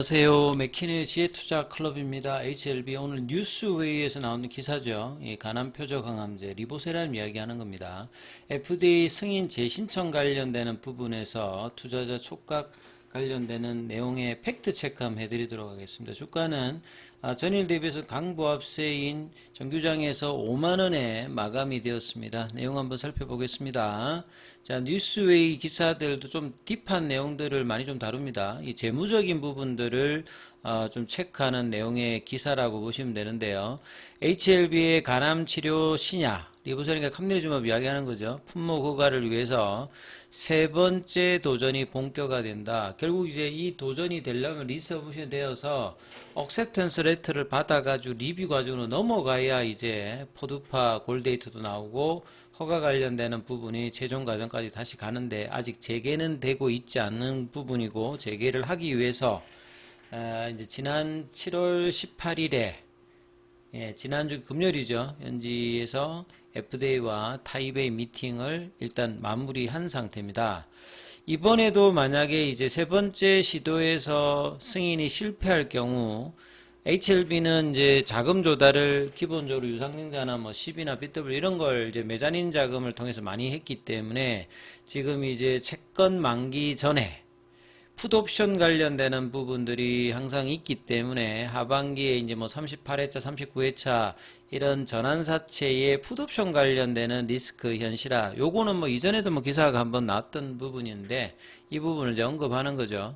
안녕하세요. 맥키네 지혜투자클럽입니다. HLB 오늘 뉴스웨이에서 나오는 기사죠. 이 간암 표적 항암제 리보세라를 이야기하는 겁니다. FDA 승인 재신청 관련되는 부분에서 투자자 촉각 관련되는 내용의 팩트 체크 한번 해드리도록 하겠습니다. 주가는 전일 대비해서 강보합세인 정규장에서 5만원에 마감이 되었습니다. 내용 한번 살펴보겠습니다. 자, 뉴스웨이 기사들도 좀 딥한 내용들을 많이 좀 다룹니다. 이 재무적인 부분들을 좀 체크하는 내용의 기사라고 보시면 되는데요. HLB의 간암치료 신약 리보세라가 캄네리주맙 이야기하는 거죠. 품목 허가를 위해서 세 번째 도전이 본격화 된다. 결국 이제 이 도전이 되려면 리서브션 되어서 억셉턴스 레터를 받아가지고 리뷰 과정으로 넘어가야 이제 포드파 골데이트도 나오고 허가 관련되는 부분이 최종 과정까지 다시 가는데 아직 재개는 되고 있지 않는 부분이고 재개를 하기 위해서 이제 지난 7월 18일에 지난주 금요일이죠. 현지에서 FDA와 타이베이 미팅을 일단 마무리한 상태입니다. 이번에도 만약에 이제 세 번째 시도에서 승인이 실패할 경우 HLB는 이제 자금 조달을 기본적으로 유상증자나 뭐 CB나 BW 이런 걸 이제 메자닌 자금을 통해서 많이 했기 때문에 지금 이제 채권 만기 전에 풋옵션 관련되는 부분들이 항상 있기 때문에 하반기에 이제 뭐 38회차, 39회차 이런 전환사채의 풋옵션 관련되는 리스크 현실화 요거는 뭐 이전에도 뭐 기사가 한번 나왔던 부분인데 이 부분을 이제 언급하는 거죠.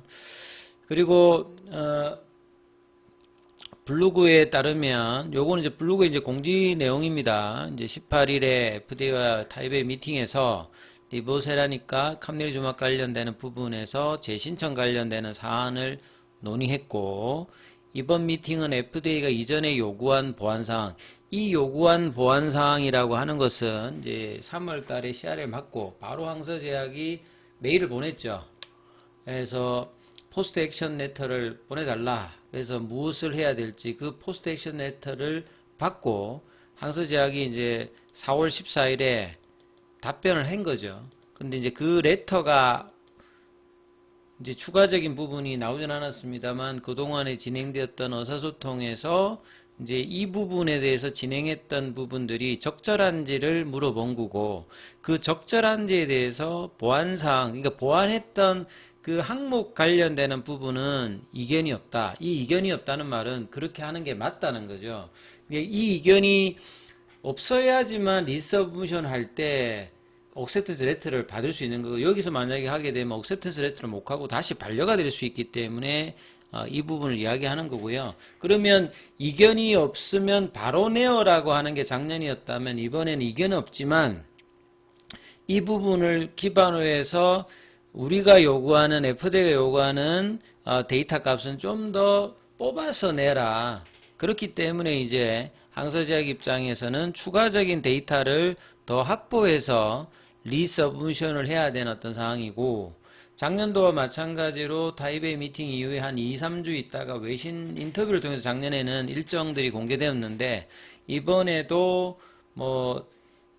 그리고 블로그에 따르면 요거는 이제 블로그의 이제 공지 내용입니다. 이제 18일에 FDA와 타이베이 미팅에서 리보세라니까 캄네리주맙 관련되는 부분에서 재신청 관련되는 사안을 논의했고 이번 미팅은 FDA가 이전에 요구한 보안사항 이 요구한 보안사항이라고 하는 것은 이제 3월 달에 CRL 맞고 바로 항서제약이 메일을 보냈죠. 그래서 포스트 액션 레터를 보내달라. 그래서 무엇을 해야 될지 그 포스트 액션 레터를 받고 항서제약이 이제 4월 14일에 답변을 한 거죠. 근데 이제 그 레터가 이제 추가적인 부분이 나오진 않았습니다만 그동안에 진행되었던 의사소통에서 이제 이 부분에 대해서 진행했던 부분들이 적절한지를 물어본 거고 그 적절한지에 대해서 보완사항, 그러니까 보완했던 그 항목 관련되는 부분은 이견이 없다. 이 이견이 없다는 말은 그렇게 하는 게 맞다는 거죠. 이 이견이 없어야지만 리서브션 할 때 억셉턴스 레터를 받을 수 있는 거고 여기서 만약에 하게 되면 억셉턴스 레터를 못 하고 다시 반려가 될 수 있기 때문에 이 부분을 이야기하는 거고요. 그러면 이견이 없으면 바로 내어라고 하는 게 작년이었다면 이번에는 이견은 없지만 이 부분을 기반으로 해서 우리가 요구하는 FDA가 요구하는 데이터 값은 좀 더 뽑아서 내라. 그렇기 때문에 이제 항서제약 입장에서는 추가적인 데이터를 더 확보해서 리서브미션을 해야 되는 어떤 상황이고 작년도와 마찬가지로 타이베이 미팅 이후에 한 2, 3주 있다가 외신 인터뷰를 통해서 작년에는 일정들이 공개되었는데 이번에도 뭐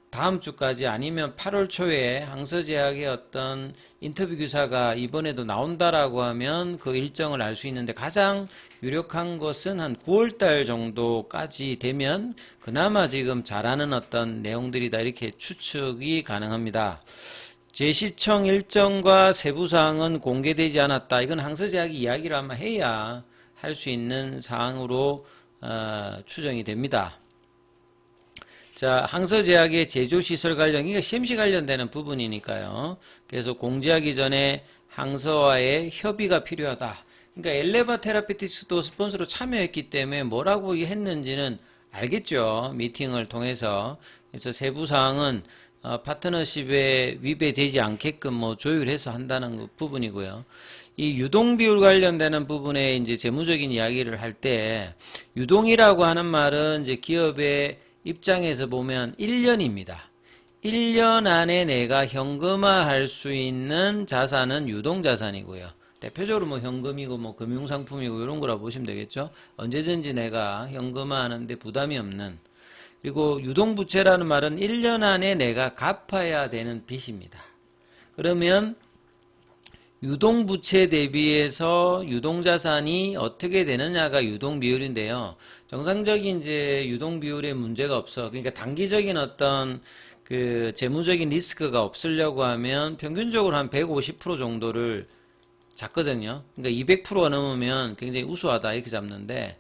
다음 주까지 아니면 8월 초에 항서제약의 어떤 인터뷰 기사가 이번에도 나온다라고 하면 그 일정을 알 수 있는데 가장 유력한 것은 한 9월달 정도까지 되면 그나마 지금 잘하는 어떤 내용들이다 이렇게 추측이 가능합니다. 재시청 일정과 세부사항은 공개되지 않았다. 이건 항서제약이 이야기를 아마 해야 할 수 있는 사항으로 추정이 됩니다. 자, 항서제약의 제조시설 관련, 그러니까 CMC 관련되는 부분이니까요. 그래서 공지하기 전에 항서와의 협의가 필요하다. 그러니까 엘레바 테라피틱스도 스폰서로 참여했기 때문에 뭐라고 했는지는 알겠죠. 미팅을 통해서. 그래서 세부사항은 파트너십에 위배되지 않게끔 뭐 조율해서 한다는 부분이고요. 이 유동비율 관련되는 부분에 이제 재무적인 이야기를 할 때 유동이라고 하는 말은 이제 기업의 입장에서 보면 1년입니다. 1년 안에 내가 현금화할 수 있는 자산은 유동자산이고요. 대표적으로 뭐 현금이고 뭐 금융상품이고 이런 거라 보시면 되겠죠. 언제든지 내가 현금화하는데 부담이 없는. 그리고 유동부채라는 말은 1년 안에 내가 갚아야 되는 빚입니다. 그러면 유동부채 대비해서 유동자산이 어떻게 되느냐가 유동비율인데요. 정상적인 이제 유동비율에 문제가 없어. 그러니까 단기적인 어떤 그 재무적인 리스크가 없으려고 하면 평균적으로 한 150% 정도를 잡거든요. 그러니까 200%가 넘으면 굉장히 우수하다 이렇게 잡는데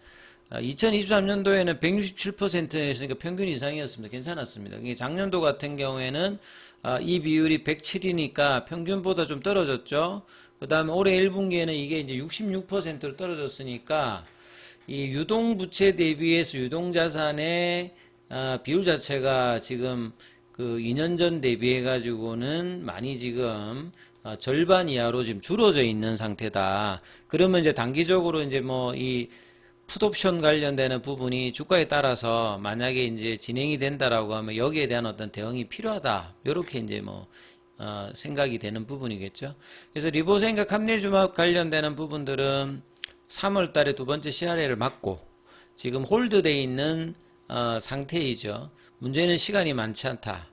2023년도에는 167%였으니까 평균 이상이었습니다. 괜찮았습니다. 작년도 같은 경우에는 이 비율이 107이니까 평균보다 좀 떨어졌죠. 그 다음에 올해 1분기에는 이게 이제 66%로 떨어졌으니까 이 유동부채 대비해서 유동자산의 비율 자체가 지금 그 2년 전 대비해 가지고는 많이 지금 절반 이하로 지금 줄어져 있는 상태다. 그러면 이제 단기적으로 이제 뭐 이 풋옵션 관련되는 부분이 주가에 따라서 만약에 이제 진행이 된다라고 하면 여기에 대한 어떤 대응이 필요하다. 요렇게 이제 뭐 생각이 되는 부분이겠죠. 그래서 리보생과 갑리주막 관련되는 부분들은 3월 달에 두 번째 CRA를 맞고 지금 홀드되어 있는 상태이죠. 문제는 시간이 많지 않다.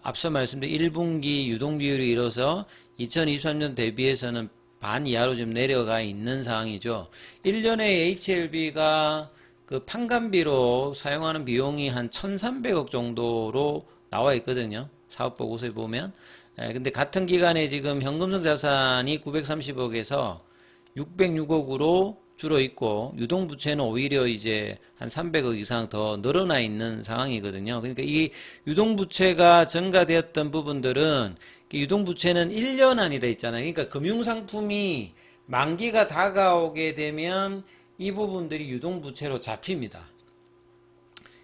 앞서 말씀드린 1분기 유동비율이 이뤄서 2023년 대비해서는 반 이하로 좀 내려가 있는 상황이죠. 1년에 HLB가 그 판관비로 사용하는 비용이 한 1,300억 정도로 나와 있거든요. 사업보고서에 보면. 근데 같은 기간에 지금 현금성 자산이 930억에서 606억으로 줄어 있고 유동부채는 오히려 이제 한 300억 이상 더 늘어나 있는 상황이거든요. 그러니까 이 유동부채가 증가되었던 부분들은 유동부채는 1년 안이 돼 있잖아요. 그러니까 금융상품이 만기가 다가오게 되면 이 부분들이 유동부채로 잡힙니다.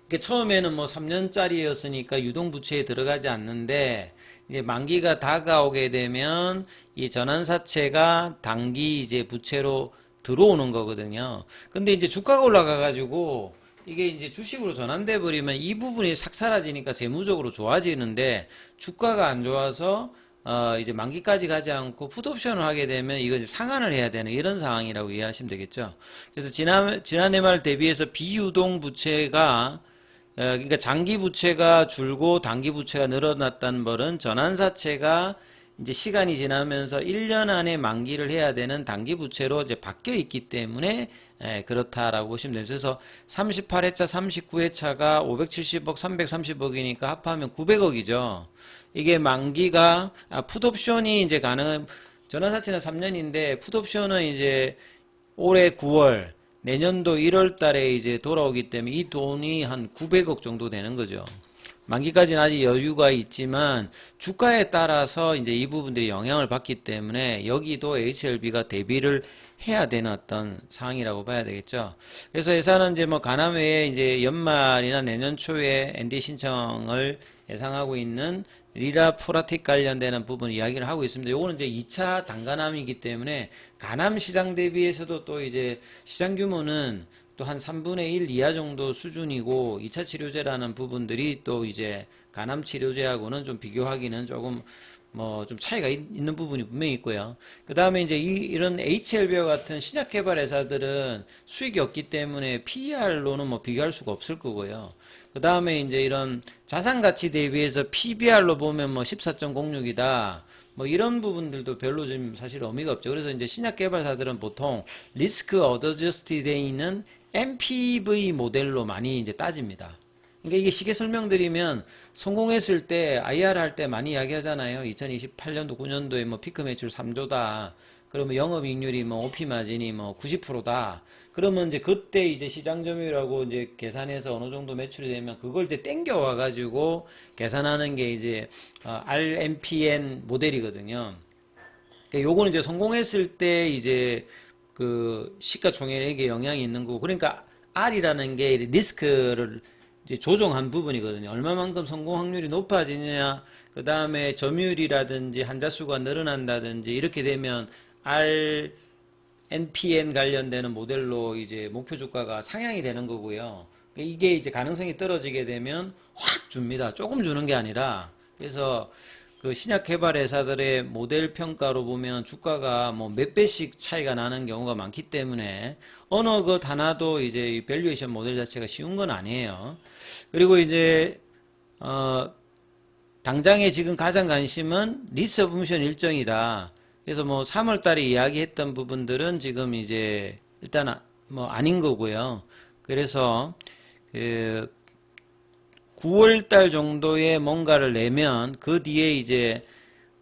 그러니까 처음에는 뭐 3년짜리였으니까 유동부채에 들어가지 않는데 이제 만기가 다가오게 되면 이 전환사채가 단기 이제 부채로 들어오는 거거든요. 근데 이제 주가가 올라가 가지고 이게 이제 주식으로 전환돼 버리면 이 부분이 싹 사라지니까 재무적으로 좋아지는데 주가가 안 좋아서 이제 만기까지 가지 않고 풋옵션을 하게 되면 이거 이제 상환을 해야 되는 이런 상황이라고 이해하시면 되겠죠. 그래서 지난해 말 대비해서 비유동 부채가 그러니까 장기 부채가 줄고 단기 부채가 늘어났다는 말은 전환사채가 이제 시간이 지나면서 1년 안에 만기를 해야 되는 단기 부채로 이제 바뀌어 있기 때문에 그렇다라고 보시면 돼요. 그래서 38회차, 39회차가 570억, 330억이니까 합하면 900억이죠. 이게 만기가 풋옵션이 이제 전환사채는 3년인데 풋옵션은 이제 올해 9월 내년도 1월 달에 이제 돌아오기 때문에 이 돈이 한 900억 정도 되는 거죠. 만기까지는 아직 여유가 있지만 주가에 따라서 이제 이 부분들이 영향을 받기 때문에 여기도 HLB가 대비를 해야 되는 어떤 상황이라고 봐야 되겠죠. 그래서 회사는 이제 뭐 가남회에 이제 연말이나 내년 초에 ND 신청을 예상하고 있는 리라포라틱 관련되는 부분 이야기를 하고 있습니다. 요거는 이제 2차 단가남이기 때문에 가남 시장 대비해서도 또 이제 시장 규모는 또 한 3분의 1 이하 정도 수준이고 2차 치료제라는 부분들이 또 이제 간암 치료제하고는 좀 비교하기는 조금 뭐 좀 차이가 있는 부분이 분명히 있고요. 그 다음에 이제 이런 HLB와 같은 신약 개발 회사들은 수익이 없기 때문에 PER로는 뭐 비교할 수가 없을 거고요. 그 다음에 이제 이런 자산 가치 대비해서 PBR로 보면 뭐 14.06이다. 뭐 이런 부분들도 별로 좀 사실 의미가 없죠. 그래서 이제 신약 개발사들은 보통 리스크 어드저스트 되어 있는 MPV 모델로 많이 이제 따집니다. 그러니까 이게 쉽게 설명드리면 성공했을 때 IR 할 때 많이 이야기하잖아요. 2028년도 9년도에 뭐 피크 매출 3조다. 그러면 영업이익률이 뭐 OP 마진이 뭐 90%다. 그러면 이제 그때 이제 시장 점유율하고 이제 계산해서 어느 정도 매출이 되면 그걸 이제 땡겨와 가지고 계산하는 게 이제 RMPN 모델이거든요. 그러니까 요거는 이제 성공했을 때 이제 그 시가총액에 영향이 있는 거고, 그러니까 R이라는 게 리스크를 이제 조정한 부분이거든요. 얼마만큼 성공 확률이 높아지느냐, 그 다음에 점유율이라든지 환자 수가 늘어난다든지 이렇게 되면 RNPN 관련되는 모델로 이제 목표 주가가 상향이 되는 거고요. 이게 이제 가능성이 떨어지게 되면 확 줍니다. 조금 주는 게 아니라. 그래서 그 신약 개발 회사들의 모델 평가로 보면 주가가 뭐 몇 배씩 차이가 나는 경우가 많기 때문에 어느 것 하나도 이제 이 밸류에이션 모델 자체가 쉬운 건 아니에요. 그리고 이제 당장에 지금 가장 관심은 리서브미션 일정이다. 그래서 뭐 3월 달에 이야기했던 부분들은 지금 이제 일단 뭐 아닌 거고요. 그래서 그 9월 달 정도에 뭔가를 내면 그 뒤에 이제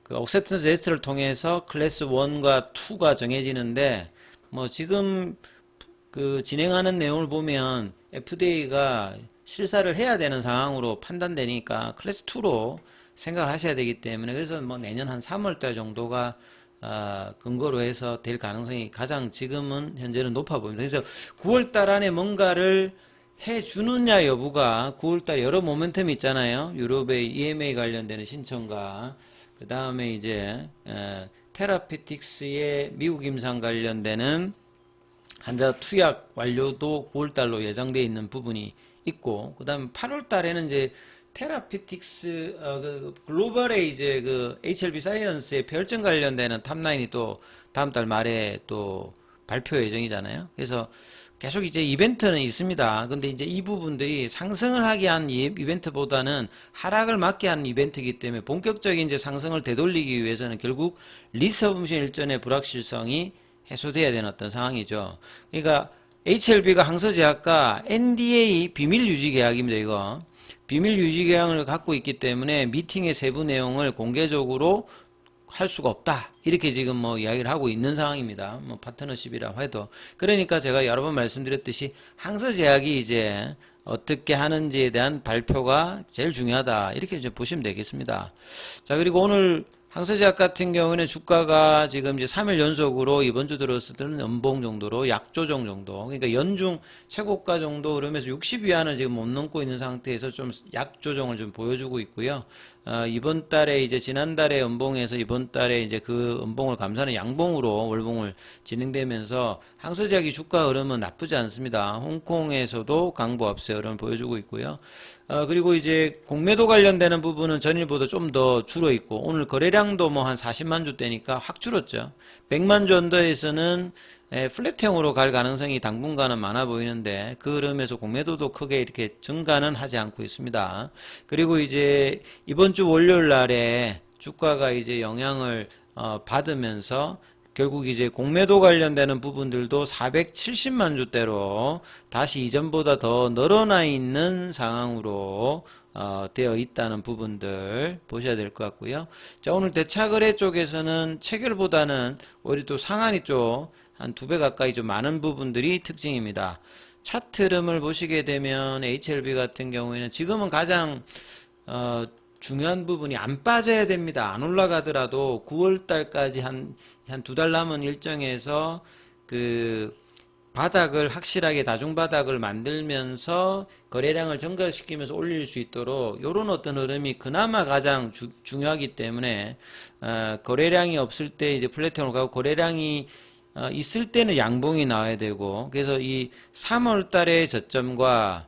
그 억셉턴스 테스트를 통해서 클래스 1과 2가 정해지는데 뭐 지금 그 진행하는 내용을 보면 FDA가 실사를 해야 되는 상황으로 판단되니까 클래스 2로 생각을 하셔야 되기 때문에 그래서 뭐 내년 한 3월 달 정도가 근거로 해서 될 가능성이 가장 지금은 현재는 높아 보입니다. 그래서 9월 달 안에 뭔가를 해주느냐 여부가 9월달 여러 모멘텀이 있잖아요. 유럽의 EMA 관련되는 신청과 그 다음에 이제 테라피틱스의 미국 임상 관련되는 환자 투약 완료도 9월달로 예정되어 있는 부분이 있고 그 다음에 8월달에는 이제 테라피틱스 그 글로벌의 이제 그 HLB 사이언스의 폐혈증 관련되는 탑라인이 또 다음 달 말에 또 발표 예정이잖아요. 그래서 계속 이제 이벤트는 있습니다. 근데 이제 이 부분들이 상승을 하게 한 이벤트보다는 하락을 막게 한 이벤트이기 때문에 본격적인 이제 상승을 되돌리기 위해서는 결국 리서브미션 일전의 불확실성이 해소돼야 되는 어떤 상황이죠. 그러니까 HLB가 항서제약과 NDA 비밀 유지 계약입니다. 이거 비밀 유지 계약을 갖고 있기 때문에 미팅의 세부 내용을 공개적으로 할 수가 없다. 이렇게 지금 뭐 이야기를 하고 있는 상황입니다. 뭐 파트너십이라고 해도. 그러니까 제가 여러 번 말씀드렸듯이 항서제약이 이제 어떻게 하는지에 대한 발표가 제일 중요하다. 이렇게 이제 보시면 되겠습니다. 자, 그리고 오늘 항서제약 같은 경우에는 주가가 지금 이제 3일 연속으로 이번 주 들어서는 연봉 정도로 약조정 정도. 그러니까 연중 최고가 정도 그러면서 60위안을 지금 못 넘고 있는 상태에서 좀 약조정을 좀 보여주고 있고요. 이번 달에 이제 지난달에 연봉에서 이번 달에 이제 그 연봉을 감사하는 양봉으로 월봉을 진행되면서 항서제약이 주가 흐름은 나쁘지 않습니다. 홍콩에서도 강보 압세 흐름을 보여주고 있고요. 그리고 이제 공매도 관련되는 부분은 전일보다 좀 더 줄어 있고 오늘 거래량도 뭐 한 40만 주대니까 확 줄었죠. 100만 주 언더에서는 플랫형으로 갈 가능성이 당분간은 많아 보이는데 그 흐름에서 공매도도 크게 이렇게 증가는 하지 않고 있습니다. 그리고 이제 이번 주 월요일 날에 주가가 이제 영향을 받으면서 결국 이제 공매도 관련되는 부분들도 470만 주대로 다시 이전보다 더 늘어나 있는 상황으로 되어 있다는 부분들 보셔야 될 것 같고요. 자, 오늘 대차거래 쪽에서는 체결보다는 오히려 또 상한이 쪽 한 2배 가까이 좀 많은 부분들이 특징입니다. 차트 흐름을 보시게 되면 HLB 같은 경우에는 지금은 가장 중요한 부분이 안 빠져야 됩니다. 안 올라가더라도 9월 달까지 한 2달 남은 일정에서 그 바닥을 확실하게 다중바닥을 만들면서 거래량을 증가시키면서 올릴 수 있도록 이런 어떤 흐름이 그나마 가장 중요하기 때문에 거래량이 없을 때 이제 플랫형으로 가고 거래량이 있을 때는 양봉이 나와야 되고 그래서 이 3월 달의 저점과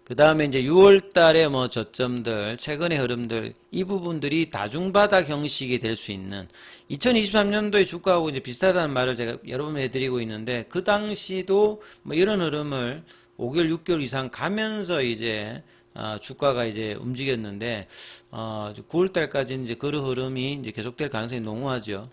그 다음에 이제 6월 달에 뭐 저점들, 최근의 흐름들, 이 부분들이 다중바닥 형식이 될 수 있는 2023년도의 주가하고 이제 비슷하다는 말을 제가 여러 번 해드리고 있는데 그 당시도 뭐 이런 흐름을 5개월, 6개월 이상 가면서 이제 주가가 이제 움직였는데 9월 달까지 이제 그 흐름이 이제 계속될 가능성이 농후하죠.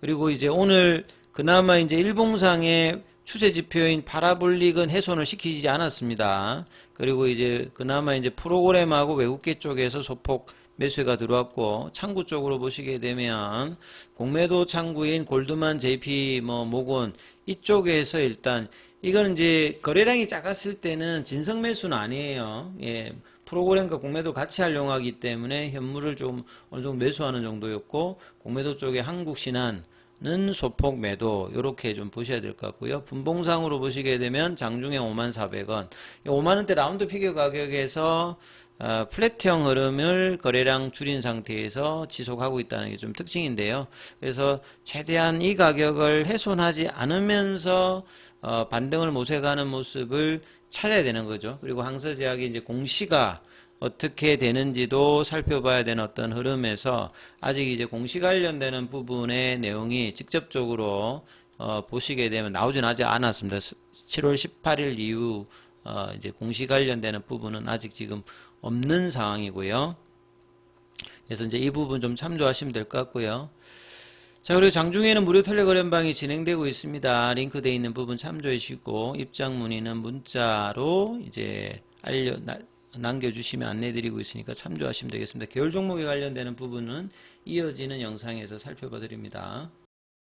그리고 이제 오늘 그나마 이제 일봉상의 추세 지표인 파라볼릭은 훼손을 시키지 않았습니다. 그리고 이제 그나마 이제 프로그램하고 외국계 쪽에서 소폭 매수가 들어왔고 창구 쪽으로 보시게 되면 공매도 창구인 골드만, JP, 모건 이쪽에서 일단 이거는 이제 거래량이 작았을 때는 진성 매수는 아니에요. 예. 프로그램과 공매도 같이 활용하기 때문에 현물을 좀 어느 정도 매수하는 정도였고 공매도 쪽에 한국신한 는 소폭 매도 이렇게 좀 보셔야 될 것 같고요. 분봉상으로 보시게 되면 장중에 54,400원 5만원대 라운드 피겨 가격에서 플랫형 흐름을 거래량 줄인 상태에서 지속하고 있다는 게 좀 특징인데요. 그래서 최대한 이 가격을 훼손하지 않으면서 반등을 모색하는 모습을 찾아야 되는 거죠. 그리고 항서제약이 이제 공시가 어떻게 되는지도 살펴봐야 되는 어떤 흐름에서 아직 이제 공시 관련되는 부분의 내용이 직접적으로 보시게 되면 나오진 아직 않았습니다. 7월 18일 이후 이제 공시 관련되는 부분은 아직 지금 없는 상황이고요. 그래서 이제 이 부분 좀 참조하시면 될 것 같고요. 자, 그리고 장중에는 무료 텔레그램방이 진행되고 있습니다. 링크되어 있는 부분 참조해 주시고, 입장 문의는 문자로 이제 남겨주시면 안내드리고 있으니까 참조하시면 되겠습니다. 계열 종목에 관련되는 부분은 이어지는 영상에서 살펴봐 드립니다.